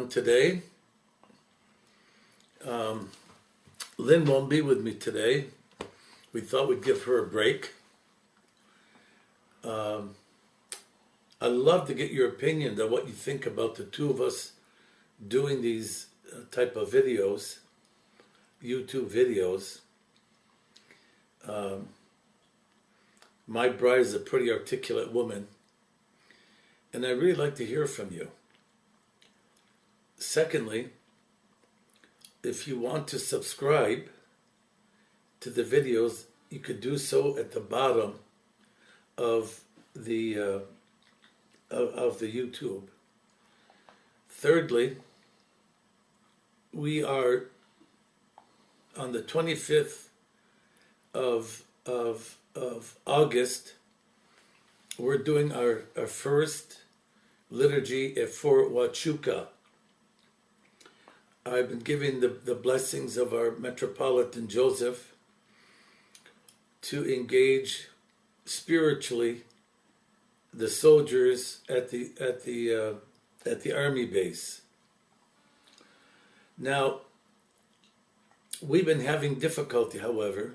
everyone today. Lynn won't be with me today. We thought we'd give her a break. I'd love to get your opinion on what you think about the two of us doing these type of videos, YouTube videos. My bride is a pretty articulate woman, and I'd really like to hear from you. Secondly, if you want to subscribe to the videos, you could do so at the bottom of the YouTube. Thirdly, we are on the 25th of August. We're doing our first liturgy at Fort Huachuca. I've been giving the blessings of our Metropolitan Joseph to engage spiritually the soldiers at the army base. Now, we've been having difficulty, however.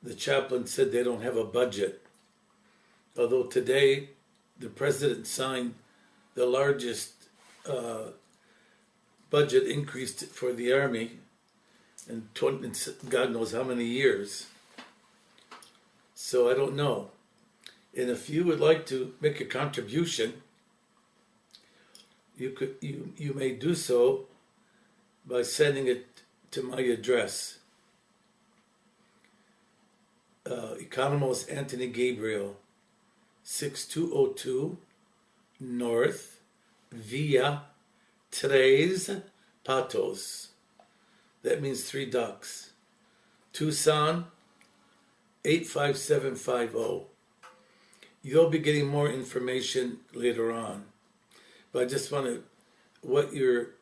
The chaplain said they don't have a budget. Although today the president signed the largest budget increase for the army in God knows how many years. So I don't know. And if you would like to make a contribution, you may do so by sending it to my address. Economos Antony Gabriel, 6202 North Via Tres Patos. That means 3 ducks. Tucson, 85750. You'll be getting more information later on. But I just want to whet your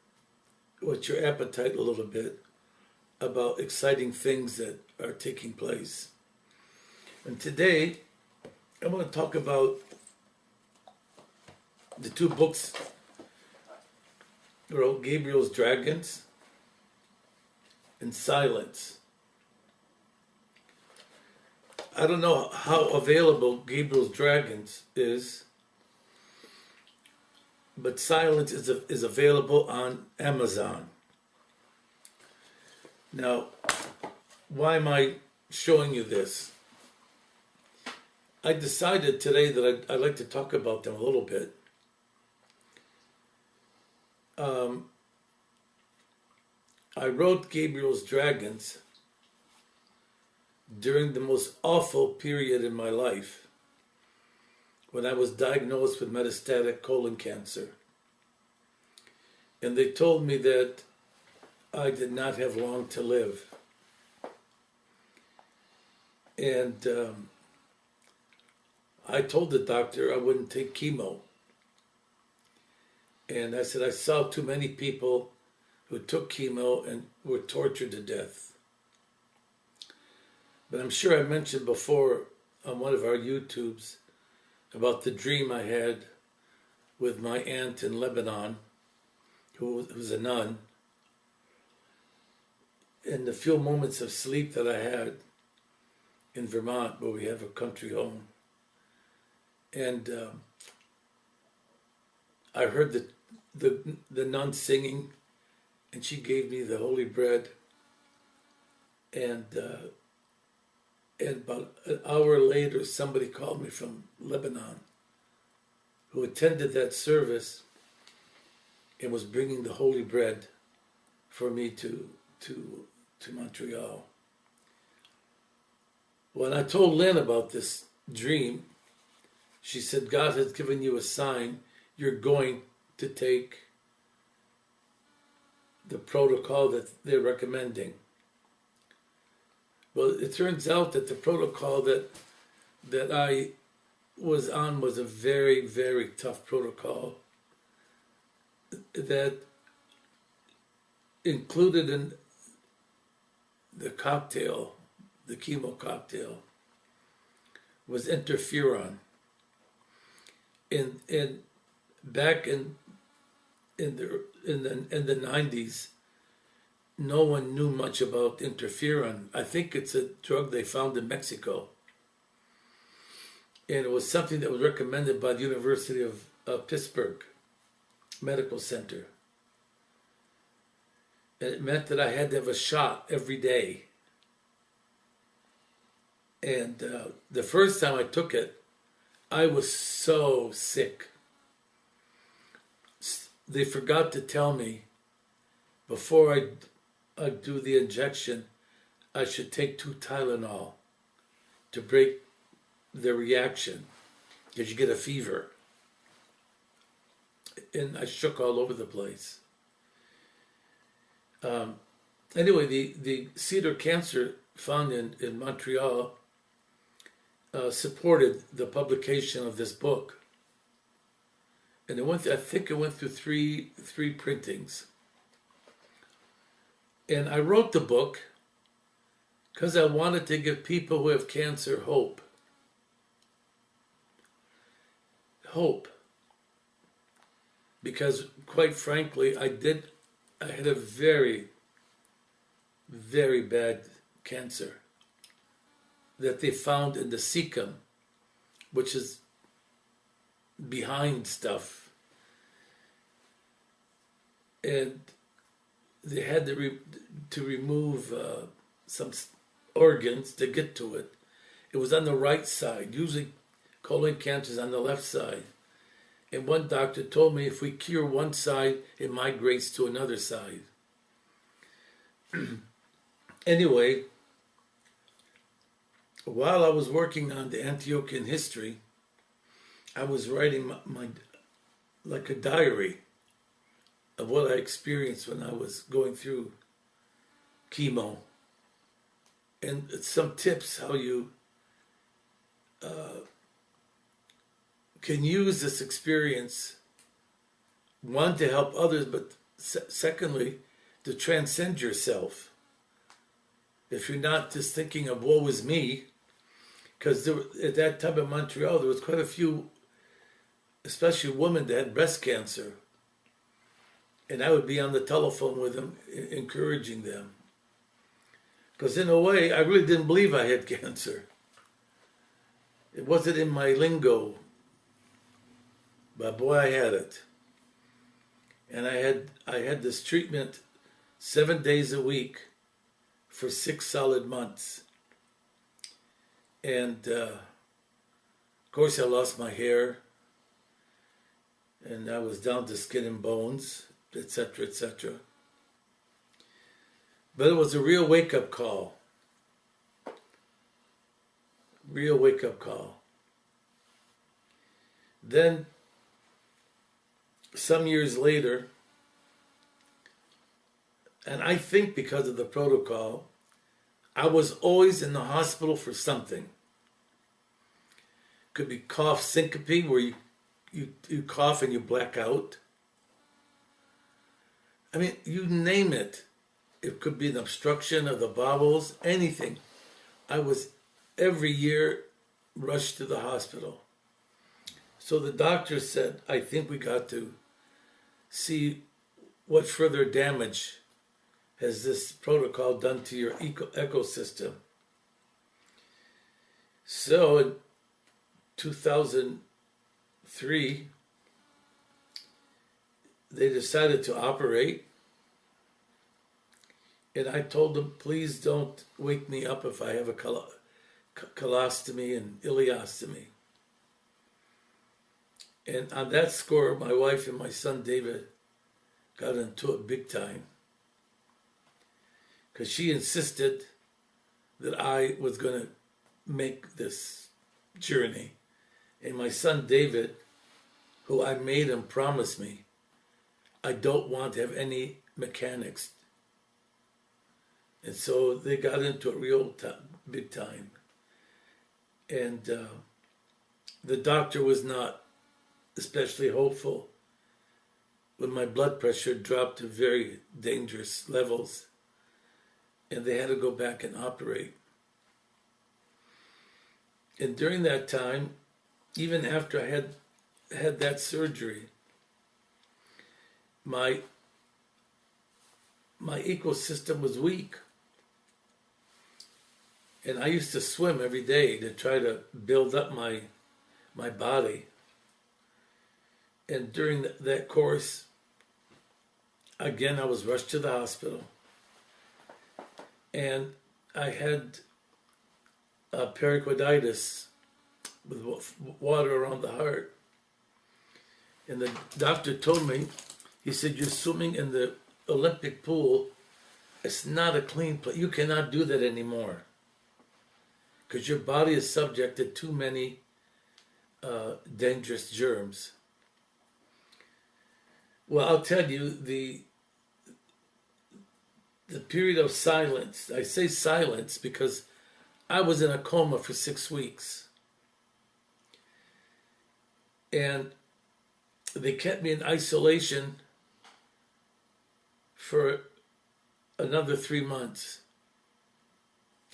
appetite a little bit about exciting things that are taking place. And today, I want to talk about the 2 books I wrote, Gabriel's Dragons and Silence. I don't know how available Gabriel's Dragons is, but Silence is available on Amazon. Now, why am I showing you this? I decided today that I'd like to talk about them a little bit. I wrote Gabriel's Dragons during the most awful period in my life, when I was diagnosed with metastatic colon cancer. And they told me that I did not have long to live. And I told the doctor I wouldn't take chemo. And I said I saw too many people who took chemo and were tortured to death. But I'm sure I mentioned before on one of our YouTubes about the dream I had with my aunt in Lebanon, who's a nun, and the few moments of sleep that I had in Vermont, where we have a country home. And I heard the nun singing, and she gave me the holy bread. And about an hour later, somebody called me from Lebanon who attended that service and was bringing the holy bread for me to Montreal. When I told Lynn about this dream, she said, God has given you a sign. You're going to take the protocol that they're recommending. Well, it turns out that the protocol that I was on was a very, very tough protocol that included in the cocktail, the chemo cocktail, was interferon. And back in in the 90s, no one knew much about interferon. I think it's a drug they found in Mexico. And it was something that was recommended by the University of Pittsburgh Medical Center. And it meant that I had to have a shot every day. And the first time I took it, I was so sick. They forgot to tell me before I do the injection, I should take 2 Tylenol to break the reaction, because you get a fever. And I shook all over the place. Anyway, the Cedar Cancer Fund in Montreal supported the publication of this book. And I think it went through three printings. And I wrote the book because I wanted to give people who have cancer hope. Hope. Because quite frankly, I had a very, very bad cancer that they found in the cecum, which is behind stuff. And they had to remove some organs to get to it. It was on the right side. Usually colon cancer is on the left side. And one doctor told me if we cure one side, it migrates to another side. Anyway, while I was working on the Antiochian history, I was writing my like a diary of what I experienced when I was going through chemo, and some tips how you can use this experience, one, to help others, but secondly, to transcend yourself. If you're not just thinking of woe is me, because at that time in Montreal, there was quite a few, especially women that had breast cancer. And I would be on the telephone with them, encouraging them. Because in a way, I really didn't believe I had cancer. It wasn't in my lingo. But boy, I had it. And I had this treatment 7 days a week for 6 solid months. And of course I lost my hair. And I was down to skin and bones, etc., etc. But it was a real wake-up call. Real wake-up call. Then, some years later, and I think because of the protocol, I was always in the hospital for something. Could be cough syncope, where you cough and you black out. I mean, you name it. It could be an obstruction of the bowels, anything. I was every year rushed to the hospital. So the doctor said, I think we got to see what further damage has this protocol done to your ecosystem. So in 2003, they decided to operate. And I told them, please don't wake me up if I have a colostomy and ileostomy. And on that score, my wife and my son David got into it big time. Because she insisted that I was going to make this journey. And my son David, who I made him promise me, I don't want to have any mechanics. And so they got into it real big time. And the doctor was not especially hopeful when my blood pressure dropped to very dangerous levels. And they had to go back and operate. And during that time, even after I had that surgery, my ecosystem was weak. And I used to swim every day to try to build up my body. And during that course, again, I was rushed to the hospital. And I had pericarditis with water around the heart. And the doctor told me, he said, you're swimming in the Olympic pool. It's not a clean place. You cannot do that anymore. Because your body is subject to too many dangerous germs. Well, I'll tell you, the period of silence, I say silence because I was in a coma for 6 weeks. And they kept me in isolation for another 3 months.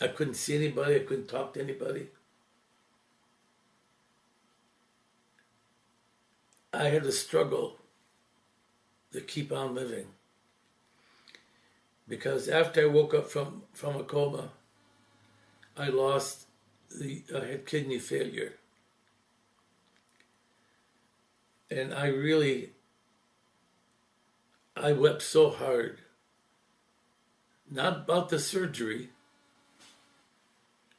I couldn't see anybody. I couldn't talk to anybody. I had to struggle to keep on living. Because after I woke up from a coma, I had kidney failure. And I wept so hard. Not about the surgery,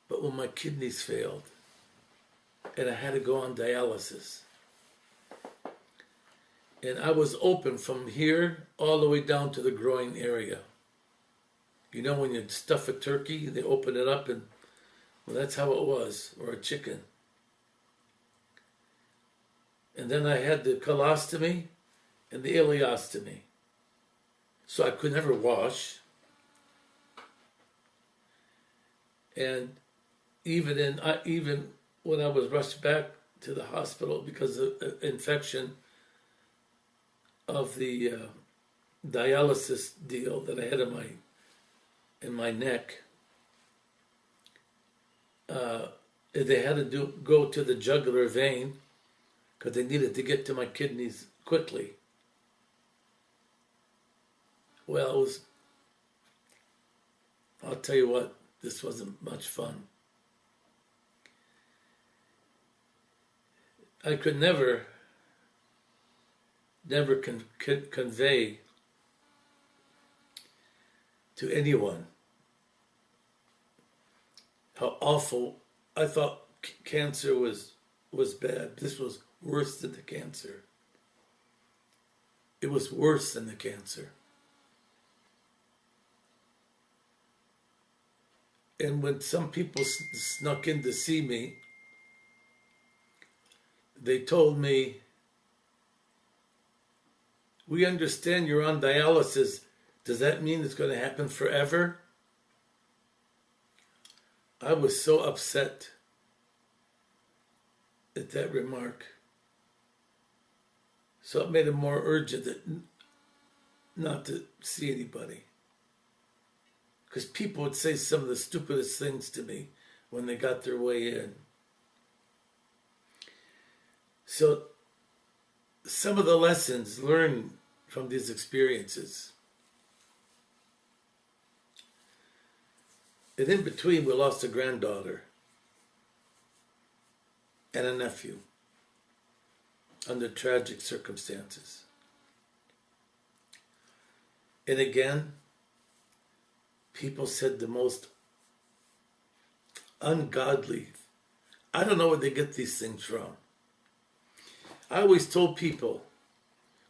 but when my kidneys failed. And I had to go on dialysis. And I was open from here all the way down to the groin area. You know when you stuff a turkey, they open it up and, well, that's how it was, or a chicken. And then I had the colostomy and the ileostomy. So I could never wash. And even when I was rushed back to the hospital because of infection of the dialysis deal that I had in my neck, they had to go to the jugular vein because they needed to get to my kidneys quickly. Well, I'll tell you what, this wasn't much fun. I could never convey to anyone how awful I thought cancer was bad. This was worse than the cancer. It was worse than the cancer. And when some people snuck in to see me, they told me, we understand you're on dialysis. Does that mean it's going to happen forever? I was so upset at that remark. So it made it more urgent not to see anybody. Because people would say some of the stupidest things to me when they got their way in. So some of the lessons learned from these experiences. And in between, we lost a granddaughter and a nephew under tragic circumstances. And again, people said the most ungodly. I don't know where they get these things from. I always told people,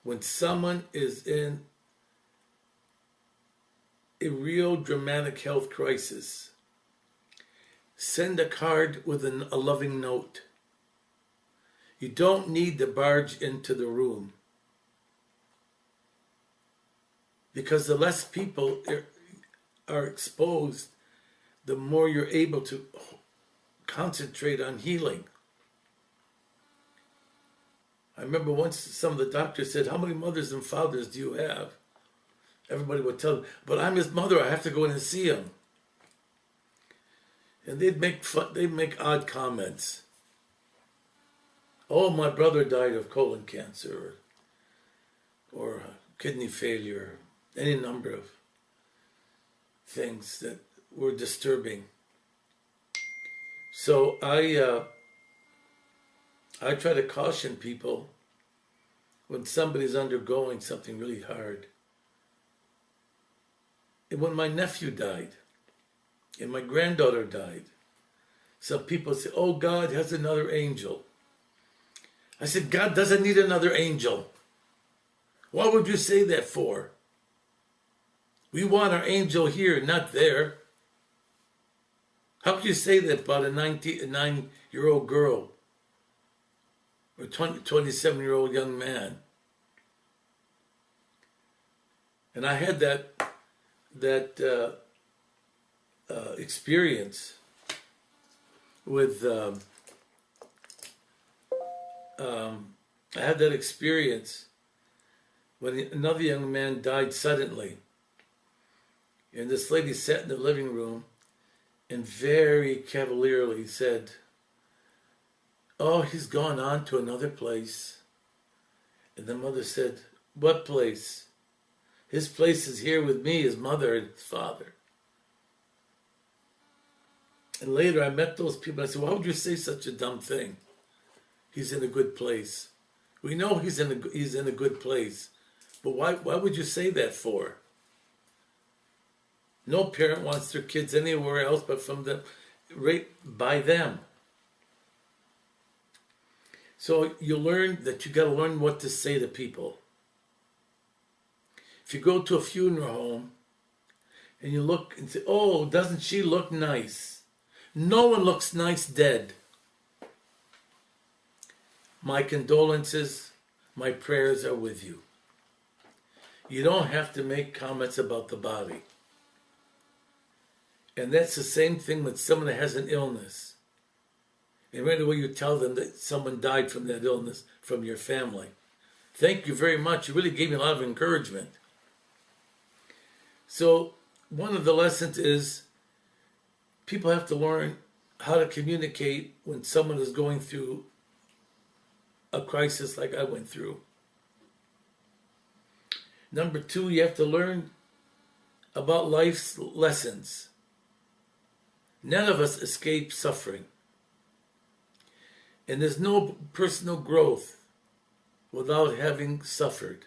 when someone is in a real dramatic health crisis, send a card with a loving note. You don't need to barge into the room. Because the less people are exposed, the more you're able to concentrate on healing. I remember once some of the doctors said, how many mothers and fathers do you have? Everybody would tell them, but I'm his mother, I have to go in and see him. And they'd make odd comments. Oh, my brother died of colon cancer, or kidney failure, any number of things that were disturbing. So I try to caution people when somebody's undergoing something really hard. And when my nephew died, and my granddaughter died, some people say, oh, God has another angel. I said, God doesn't need another angel. What would you say that for? We want our angel here, not there. How could you say that about a 9-year-old girl or 27-year-old young man? And I had that experience with I had that experience when another young man died suddenly, and this lady sat in the living room and very cavalierly said, oh, he's gone on to another place. And the mother said, what place? His place is here with me, his mother and his father. And later I met those people and I said, why would you say such a dumb thing? He's in a good place. We know he's in a good place. But why would you say that for? No parent wants their kids anywhere else but from right by them. So you learn that you got to learn what to say to people. If you go to a funeral home and you look and say, oh, doesn't she look nice? No one looks nice dead. My condolences, my prayers are with you. You don't have to make comments about the body. And that's the same thing with someone that has an illness. And right away you tell them that someone died from that illness from your family. Thank you very much. You really gave me a lot of encouragement. So one of the lessons is people have to learn how to communicate when someone is going through a crisis like I went through. Number 2, you have to learn about life's lessons. None of us escape suffering. And there's no personal growth without having suffered.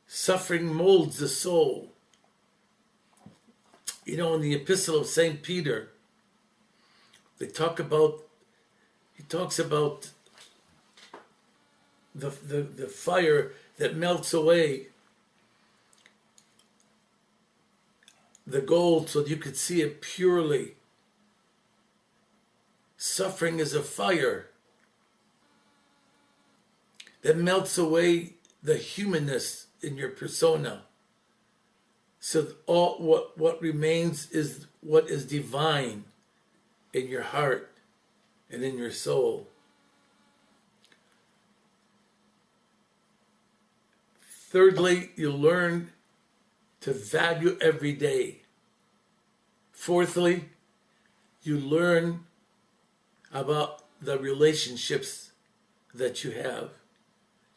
Suffering molds the soul. You know, in the Epistle of St. Peter, he talks about the fire that melts away the gold so that you could see it purely. Suffering is a fire that melts away the humanness in your persona. So all what remains is what is divine in your heart and in your soul. Thirdly, you learn to value every day. Fourthly, you learn about the relationships that you have.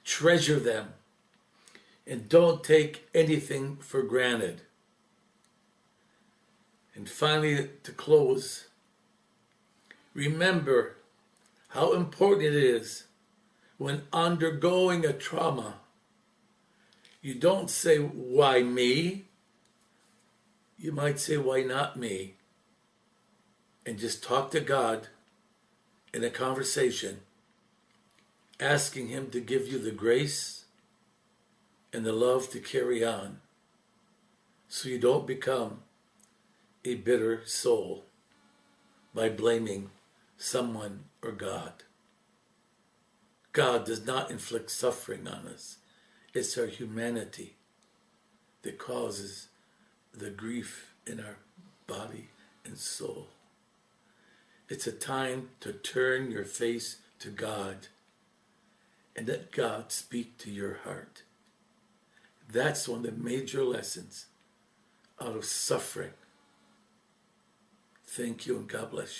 Treasure them. And don't take anything for granted. And finally, to close, remember how important it is when undergoing a trauma. You don't say, why me? You might say, why not me? And just talk to God in a conversation, asking Him to give you the grace and the love to carry on so you don't become a bitter soul by blaming someone or God. God does not inflict suffering on us. It's our humanity that causes the grief in our body and soul. It's a time to turn your face to God and let God speak to your heart. That's one of the major lessons out of suffering. Thank you and God bless you.